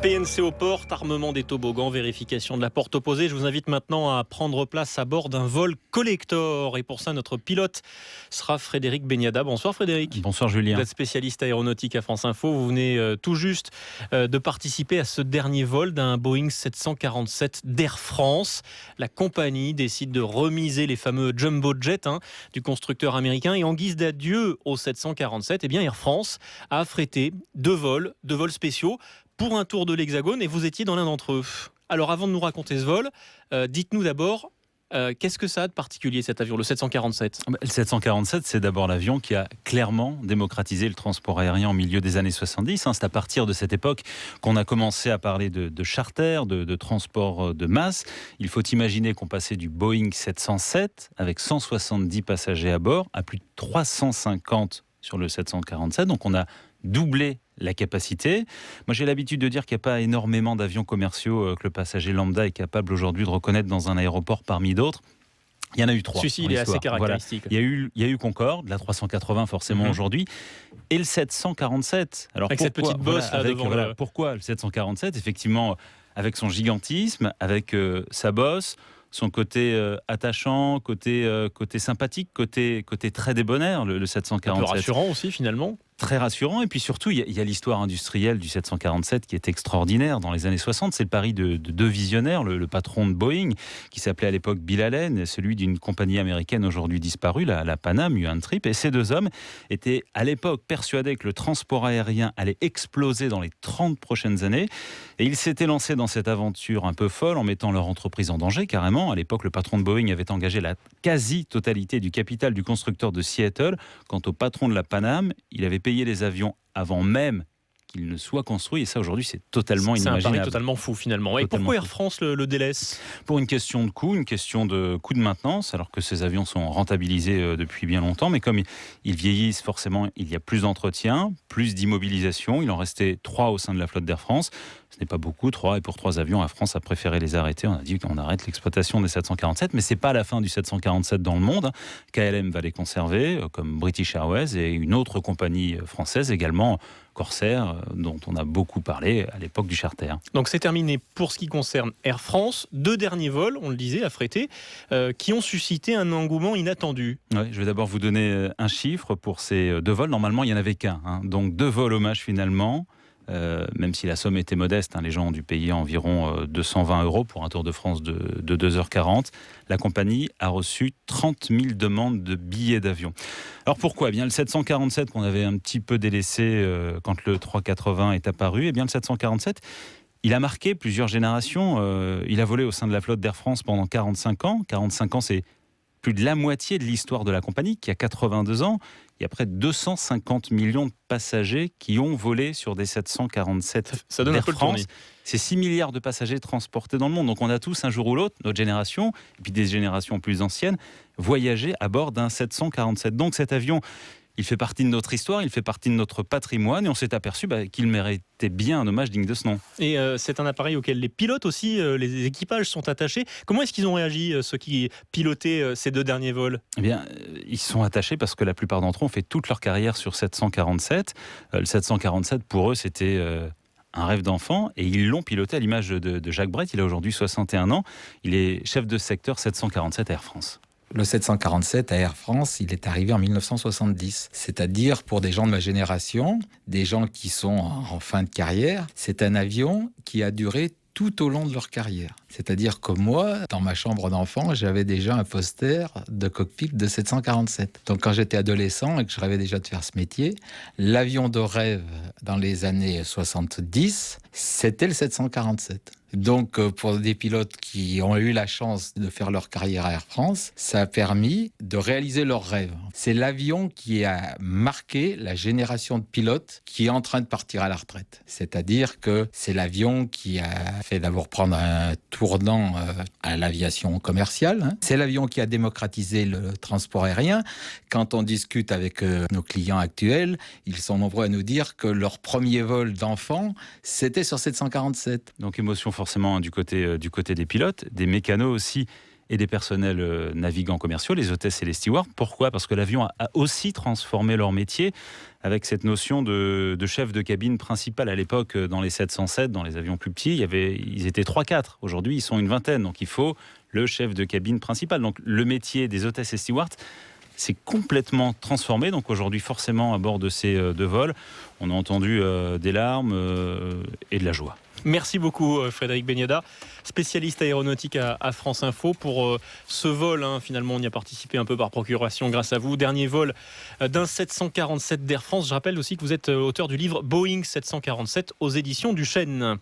PNC aux portes, armement des toboggans, vérification de la porte opposée. Je vous invite maintenant à prendre place à bord d'un vol collector. Et pour ça, notre pilote sera Frédéric Beniada. Bonsoir Frédéric. Bonsoir Julien. Vous êtes spécialiste aéronautique à France Info. Vous venez tout juste de participer à ce dernier vol d'un Boeing 747 d'Air France. La compagnie décide de remiser les fameux jumbo jets du constructeur américain. Et en guise d'adieu au 747, Air France a affrété deux vols spéciaux pour un tour de l'Hexagone, et vous étiez dans l'un d'entre eux. Alors avant de nous raconter ce vol, dites-nous d'abord, qu'est-ce que ça a de particulier cet avion, le 747 ? Le 747, c'est d'abord l'avion qui a clairement démocratisé le transport aérien au milieu des années 70. C'est à partir de cette époque qu'on a commencé à parler de charter, de transport de masse. Il faut imaginer qu'on passait du Boeing 707 avec 170 passagers à bord à plus de 350 sur le 747. Donc on a doublé la capacité. Moi, j'ai l'habitude de dire qu'il n'y a pas énormément d'avions commerciaux que le passager lambda est capable aujourd'hui de reconnaître dans un aéroport parmi d'autres. Il y en a eu 3. Celui-ci, il est assez caractéristique. Voilà. Il y a eu Concorde, la 380 forcément aujourd'hui, et le 747. Alors avec cette petite bosse là devant pourquoi le 747 ? Effectivement, avec son gigantisme, avec sa bosse, son côté attachant, côté sympathique, côté très débonnaire, le 747. Un peu rassurant aussi finalement. Très rassurant, et puis surtout il y a l'histoire industrielle du 747 qui est extraordinaire. Dans les années 60, c'est le pari de deux visionnaires, le patron de Boeing qui s'appelait à l'époque Bill Allen, et celui d'une compagnie américaine aujourd'hui disparue, la Pan Am, un trip. Et ces deux hommes étaient à l'époque persuadés que le transport aérien allait exploser dans les 30 prochaines années, et ils s'étaient lancés dans cette aventure un peu folle en mettant leur entreprise en danger carrément. À l'époque, le patron de Boeing avait engagé la quasi-totalité du capital du constructeur de Seattle. Quant au patron de la Pan Am, il avait payé les avions avant même qu'il ne soit construit, et ça aujourd'hui c'est totalement inimaginable. C'est un pari totalement fou finalement. Et pourquoi Air France le délaisse ? Pour une question de coût, de maintenance, alors que ces avions sont rentabilisés depuis bien longtemps, mais comme ils vieillissent forcément, il y a plus d'entretien, plus d'immobilisation. Il en restait 3 au sein de la flotte d'Air France. Ce n'est pas beaucoup, 3, et pour 3 avions, Air France a préféré les arrêter. On a dit qu'on arrête l'exploitation des 747, mais c'est pas la fin du 747 dans le monde. KLM va les conserver, comme British Airways, et une autre compagnie française également, Corsair, dont on a beaucoup parlé à l'époque du charter. Donc c'est terminé pour ce qui concerne Air France. 2 derniers vols, on le disait, affrétés, qui ont suscité un engouement inattendu. Oui, je vais d'abord vous donner un chiffre pour ces 2 vols. Normalement, il n'y en avait qu'un. Donc 2 vols hommage finalement. Même si la somme était modeste, les gens ont dû payer environ 220 € pour un Tour de France de 2h40. La compagnie a reçu 30 000 demandes de billets d'avion. Alors pourquoi ? Le 747 qu'on avait un petit peu délaissé quand le 380 est apparu, le 747, il a marqué plusieurs générations. Il a volé au sein de la flotte d'Air France pendant 45 ans. 45 ans, c'est plus de la moitié de l'histoire de la compagnie, qui a 82 ans. Il y a près de 250 millions de passagers qui ont volé sur des 747 ça donne d'Air un peu France. le tournis. C'est 6 milliards de passagers transportés dans le monde. Donc on a tous, un jour ou l'autre, notre génération, et puis des générations plus anciennes, voyagé à bord d'un 747. Donc cet avion, il fait partie de notre histoire, il fait partie de notre patrimoine, et on s'est aperçu qu'il méritait bien un hommage digne de ce nom. Et c'est un appareil auquel les pilotes aussi, les équipages sont attachés. Comment est-ce qu'ils ont réagi, ceux qui pilotaient ces 2 derniers vols ? Ils sont attachés parce que la plupart d'entre eux ont fait toute leur carrière sur 747. Le 747, pour eux, c'était un rêve d'enfant, et ils l'ont piloté à l'image de Jacques Brett. Il a aujourd'hui 61 ans. Il est chef de secteur 747 à Air France. Le 747 à Air France, il est arrivé en 1970. C'est-à-dire, pour des gens de ma génération, des gens qui sont en fin de carrière, c'est un avion qui a duré tout au long de leur carrière. C'est-à-dire que moi, dans ma chambre d'enfant, j'avais déjà un poster de cockpit de 747. Donc quand j'étais adolescent et que je rêvais déjà de faire ce métier, l'avion de rêve dans les années 70, c'était le 747. Donc pour des pilotes qui ont eu la chance de faire leur carrière à Air France, ça a permis de réaliser leurs rêves. C'est l'avion qui a marqué la génération de pilotes qui est en train de partir à la retraite. C'est-à-dire que c'est l'avion qui a fait d'abord prendre un tournant à l'aviation commerciale. C'est l'avion qui a démocratisé le transport aérien. Quand on discute avec nos clients actuels, ils sont nombreux à nous dire que leur premier vol d'enfant, c'était sur 747. Donc émotion forcément du côté des pilotes, des mécanos aussi, et des personnels navigants commerciaux, les hôtesses et les stewards. Pourquoi ? Parce que l'avion a aussi transformé leur métier avec cette notion de chef de cabine principal. À l'époque, dans les 707, dans les avions plus petits, ils étaient 3-4. Aujourd'hui, ils sont une vingtaine. Donc il faut le chef de cabine principal. Donc le métier des hôtesses et stewards s'est complètement transformé. Donc aujourd'hui, forcément, à bord de ces deux vols, on a entendu des larmes et de la joie. Merci beaucoup Frédéric Beniada, spécialiste aéronautique à France Info pour ce vol. Finalement, on y a participé un peu par procuration grâce à vous. Dernier vol d'un 747 d'Air France. Je rappelle aussi que vous êtes auteur du livre Boeing 747 aux éditions du Chêne.